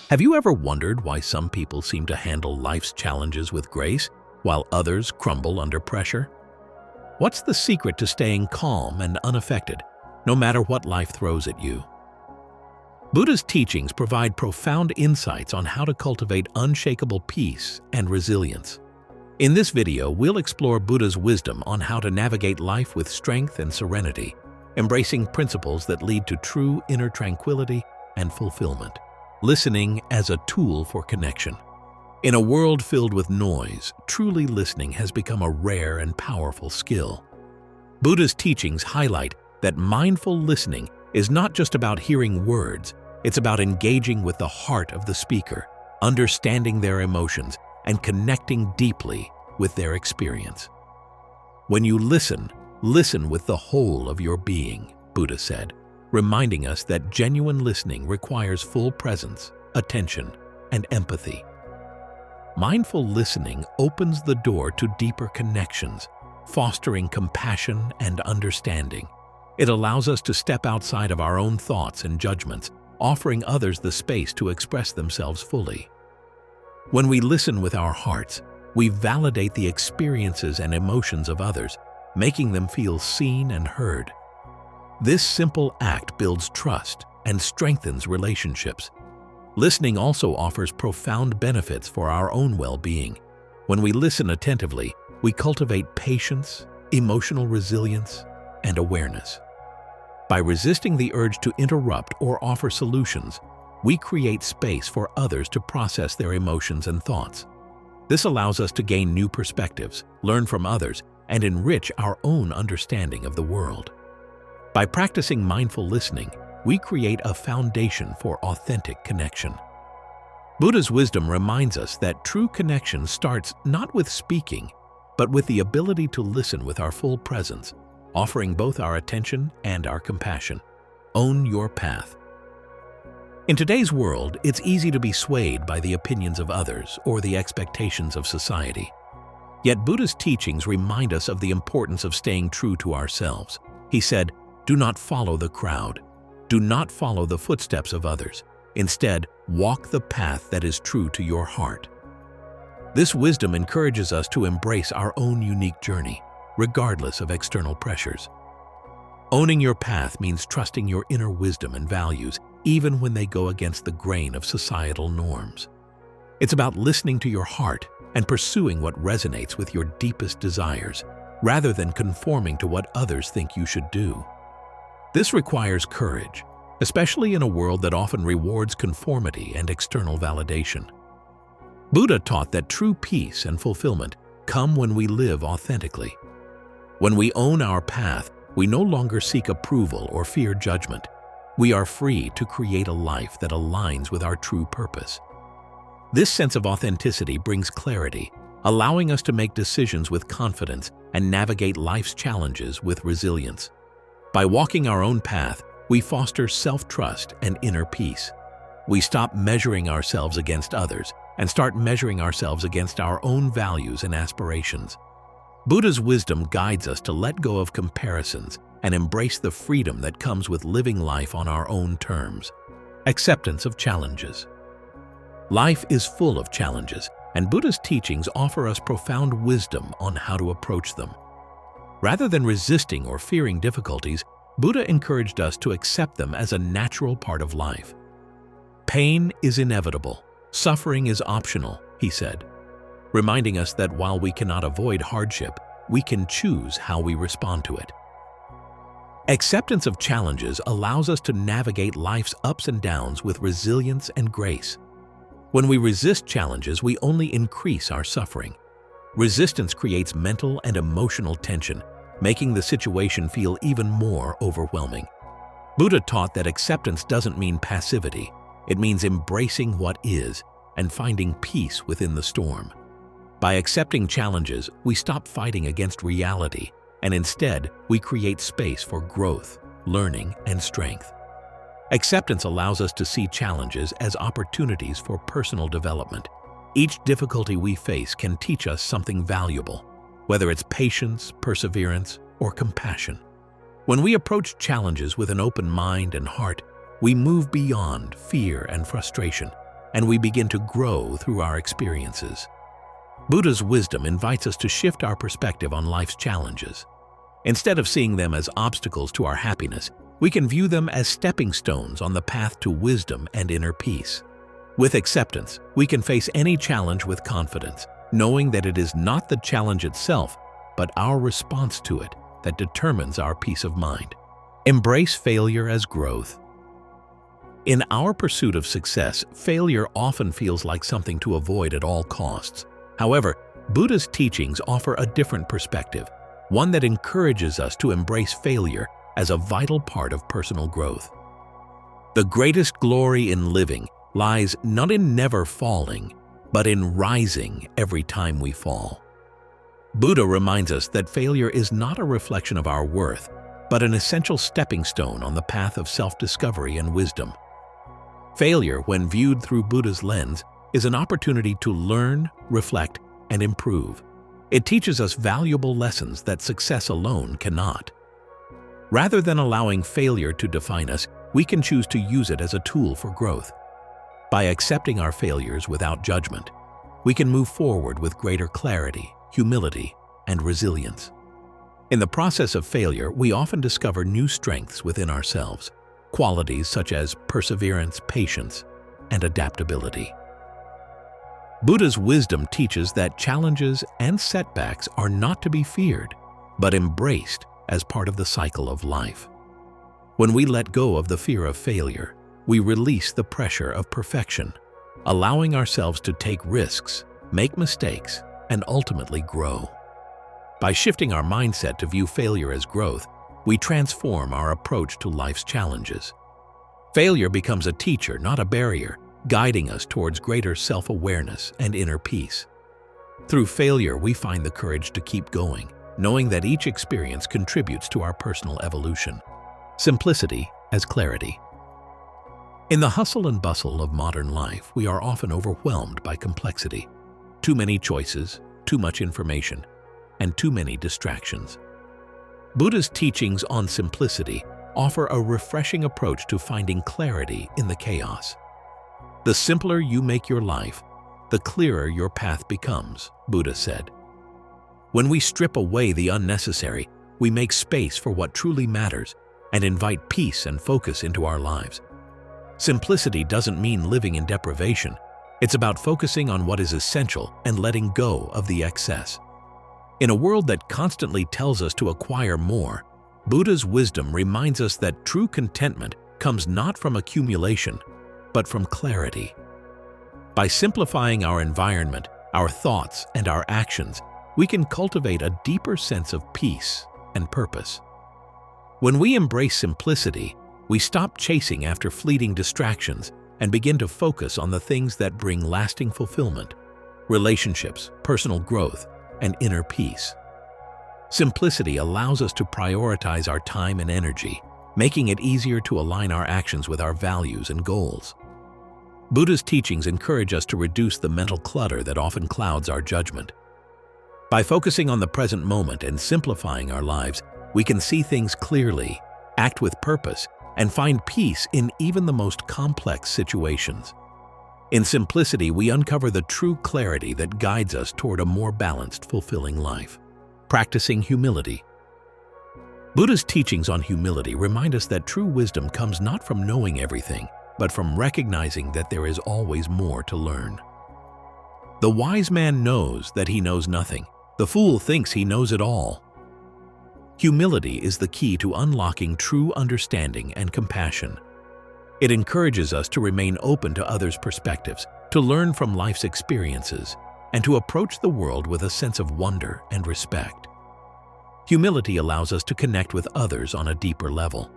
Have you ever wondered why some people seem to handle life's challenges with grace, while others crumble under pressure? What's the secret to staying calm and unaffected, no matter what life throws at you? Buddha's teachings provide profound insights on how to cultivate unshakable peace and resilience. In this video, we'll explore Buddha's wisdom on how to navigate life with strength and serenity, embracing principles that lead to true inner tranquility and fulfillment. Listening as a tool for connection. In a world filled with noise, truly listening has become a rare and powerful skill. Buddha's teachings highlight that mindful listening is not just about hearing words, it's about engaging with the heart of the speaker, understanding their emotions, and connecting deeply with their experience. When you listen with the whole of your being, Buddha said, reminding us that genuine listening requires full presence, attention, and empathy. Mindful listening opens the door to deeper connections, fostering compassion and understanding. It allows us to step outside of our own thoughts and judgments, offering others the space to express themselves fully. When we listen with our hearts, we validate the experiences and emotions of others, making them feel seen and heard. This simple act builds trust and strengthens relationships. Listening also offers profound benefits for our own well-being. When we listen attentively, we cultivate patience, emotional resilience, and awareness. By resisting the urge to interrupt or offer solutions, we create space for others to process their emotions and thoughts. This allows us to gain new perspectives, learn from others, and enrich our own understanding of the world. By practicing mindful listening, we create a foundation for authentic connection. Buddha's wisdom reminds us that true connection starts not with speaking, but with the ability to listen with our full presence, offering both our attention and our compassion. Own your path. In today's world, it's easy to be swayed by the opinions of others or the expectations of society. Yet Buddha's teachings remind us of the importance of staying true to ourselves. He said, "Do not follow the crowd. Do not follow the footsteps of others. Instead, walk the path that is true to your heart." This wisdom encourages us to embrace our own unique journey, regardless of external pressures. Owning your path means trusting your inner wisdom and values, even when they go against the grain of societal norms. It's about listening to your heart and pursuing what resonates with your deepest desires, rather than conforming to what others think you should do. This requires courage, especially in a world that often rewards conformity and external validation. Buddha taught that true peace and fulfillment come when we live authentically. When we own our path, we no longer seek approval or fear judgment. We are free to create a life that aligns with our true purpose. This sense of authenticity brings clarity, allowing us to make decisions with confidence and navigate life's challenges with resilience. By walking our own path, we foster self-trust and inner peace. We stop measuring ourselves against others and start measuring ourselves against our own values and aspirations. Buddha's wisdom guides us to let go of comparisons and embrace the freedom that comes with living life on our own terms. Acceptance of challenges. Life is full of challenges, and Buddha's teachings offer us profound wisdom on how to approach them. Rather than resisting or fearing difficulties, Buddha encouraged us to accept them as a natural part of life. Pain is inevitable. Suffering is optional, he said, reminding us that while we cannot avoid hardship, we can choose how we respond to it. Acceptance of challenges allows us to navigate life's ups and downs with resilience and grace. When we resist challenges, we only increase our suffering. Resistance creates mental and emotional tension, making the situation feel even more overwhelming. Buddha taught that acceptance doesn't mean passivity. It means embracing what is and finding peace within the storm. By accepting challenges, we stop fighting against reality, and instead, we create space for growth, learning, and strength. Acceptance allows us to see challenges as opportunities for personal development. Each difficulty we face can teach us something valuable, whether it's patience, perseverance, or compassion. When we approach challenges with an open mind and heart, we move beyond fear and frustration. and we begin to grow through our experiences. Buddha's wisdom invites us to shift our perspective on life's challenges. Instead of seeing them as obstacles to our happiness, we can view them as stepping stones on the path to wisdom and inner peace. With acceptance, we can face any challenge with confidence, knowing that it is not the challenge itself, but our response to it that determines our peace of mind. Embrace failure as growth. In our pursuit of success, failure often feels like something to avoid at all costs. However, Buddha's teachings offer a different perspective, one that encourages us to embrace failure as a vital part of personal growth. The greatest glory in living lies not in never falling, but in rising every time we fall. Buddha reminds us that failure is not a reflection of our worth, but an essential stepping stone on the path of self-discovery and wisdom. Failure, when viewed through Buddha's lens, is an opportunity to learn, reflect, and improve. It teaches us valuable lessons that success alone cannot. Rather than allowing failure to define us, we can choose to use it as a tool for growth. By accepting our failures without judgment, we can move forward with greater clarity, humility, and resilience. In the process of failure, we often discover new strengths within ourselves, qualities such as perseverance, patience, and adaptability. Buddha's wisdom teaches that challenges and setbacks are not to be feared, but embraced as part of the cycle of life. When we let go of the fear of failure, we release the pressure of perfection, allowing ourselves to take risks, make mistakes, and ultimately grow. By shifting our mindset to view failure as growth, we transform our approach to life's challenges. Failure becomes a teacher, not a barrier, guiding us towards greater self-awareness and inner peace. Through failure, we find the courage to keep going, knowing that each experience contributes to our personal evolution. Simplicity as clarity. In the hustle and bustle of modern life, we are often overwhelmed by complexity. Too many choices, too much information, and too many distractions. Buddha's teachings on simplicity offer a refreshing approach to finding clarity in the chaos. The simpler you make your life, the clearer your path becomes, Buddha said. When we strip away the unnecessary, we make space for what truly matters and invite peace and focus into our lives. Simplicity doesn't mean living in deprivation. It's about focusing on what is essential and letting go of the excess. In a world that constantly tells us to acquire more, Buddha's wisdom reminds us that true contentment comes not from accumulation, but from clarity. By simplifying our environment, our thoughts, and our actions, we can cultivate a deeper sense of peace and purpose. When we embrace simplicity, we stop chasing after fleeting distractions and begin to focus on the things that bring lasting fulfillment, relationships, personal growth, and inner peace. Simplicity allows us to prioritize our time and energy, making it easier to align our actions with our values and goals. Buddha's teachings encourage us to reduce the mental clutter that often clouds our judgment. By focusing on the present moment and simplifying our lives, we can see things clearly, act with purpose, and find peace in even the most complex situations. In simplicity, we uncover the true clarity that guides us toward a more balanced, fulfilling life. Practicing humility. Buddha's teachings on humility remind us that true wisdom comes not from knowing everything, but from recognizing that there is always more to learn. The wise man knows that he knows nothing. The fool thinks he knows it all. Humility is the key to unlocking true understanding and compassion. It encourages us to remain open to others' perspectives, to learn from life's experiences, and to approach the world with a sense of wonder and respect. Humility allows us to connect with others on a deeper level.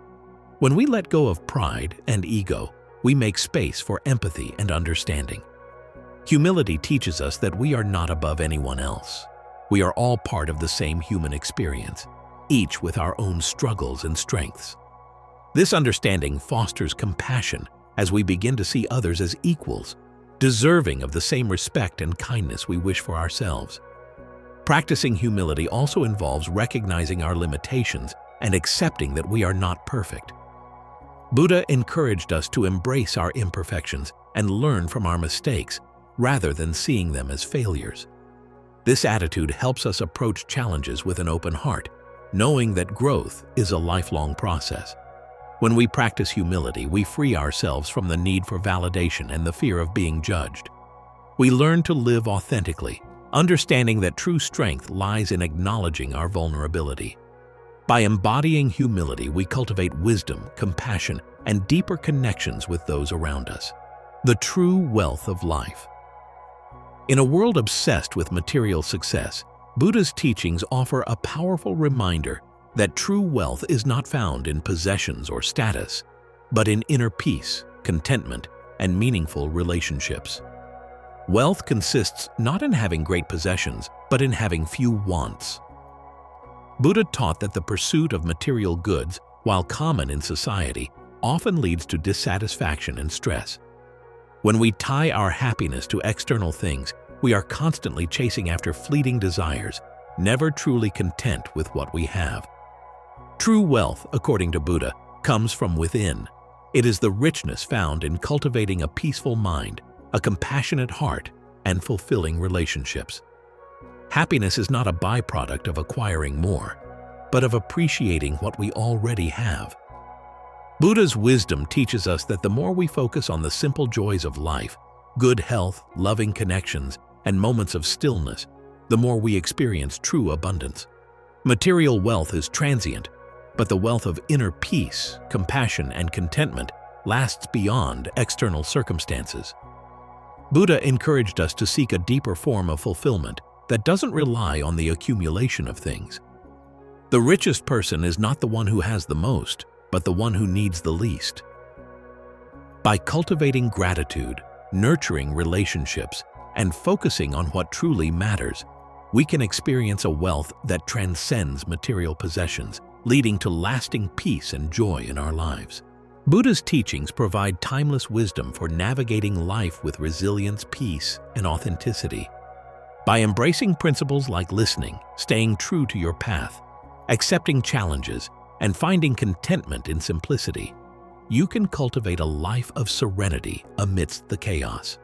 When we let go of pride and ego, we make space for empathy and understanding. Humility teaches us that we are not above anyone else. We are all part of the same human experience, each with our own struggles and strengths. This understanding fosters compassion as we begin to see others as equals, deserving of the same respect and kindness we wish for ourselves. Practicing humility also involves recognizing our limitations and accepting that we are not perfect. Buddha encouraged us to embrace our imperfections and learn from our mistakes rather than seeing them as failures. This attitude helps us approach challenges with an open heart, knowing that growth is a lifelong process. When we practice humility, we free ourselves from the need for validation and the fear of being judged. We learn to live authentically, understanding that true strength lies in acknowledging our vulnerability. By embodying humility, we cultivate wisdom, compassion, and deeper connections with those around us. The true wealth of life. In a world obsessed with material success, Buddha's teachings offer a powerful reminder that true wealth is not found in possessions or status, but in inner peace, contentment, and meaningful relationships. Wealth consists not in having great possessions, but in having few wants. Buddha taught that the pursuit of material goods, while common in society, often leads to dissatisfaction and stress. When we tie our happiness to external things, we are constantly chasing after fleeting desires, never truly content with what we have. True wealth, according to Buddha, comes from within. It is the richness found in cultivating a peaceful mind, a compassionate heart, and fulfilling relationships. Happiness is not a byproduct of acquiring more, but of appreciating what we already have. Buddha's wisdom teaches us that the more we focus on the simple joys of life, good health, loving connections, and moments of stillness, the more we experience true abundance. Material wealth is transient, but the wealth of inner peace, compassion, and contentment lasts beyond external circumstances. Buddha encouraged us to seek a deeper form of fulfillment that doesn't rely on the accumulation of things. The richest person is not the one who has the most, but the one who needs the least. By cultivating gratitude, nurturing relationships, and focusing on what truly matters, we can experience a wealth that transcends material possessions, leading to lasting peace and joy in our lives. Buddha's teachings provide timeless wisdom for navigating life with resilience, peace, and authenticity. By embracing principles like listening, staying true to your path, accepting challenges, and finding contentment in simplicity, you can cultivate a life of serenity amidst the chaos.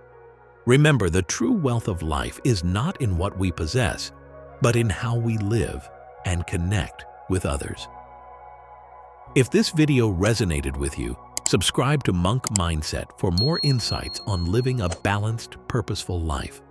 Remember, the true wealth of life is not in what we possess, but in how we live and connect with others. If this video resonated with you, subscribe to Monk Mindset for more insights on living a balanced, purposeful life.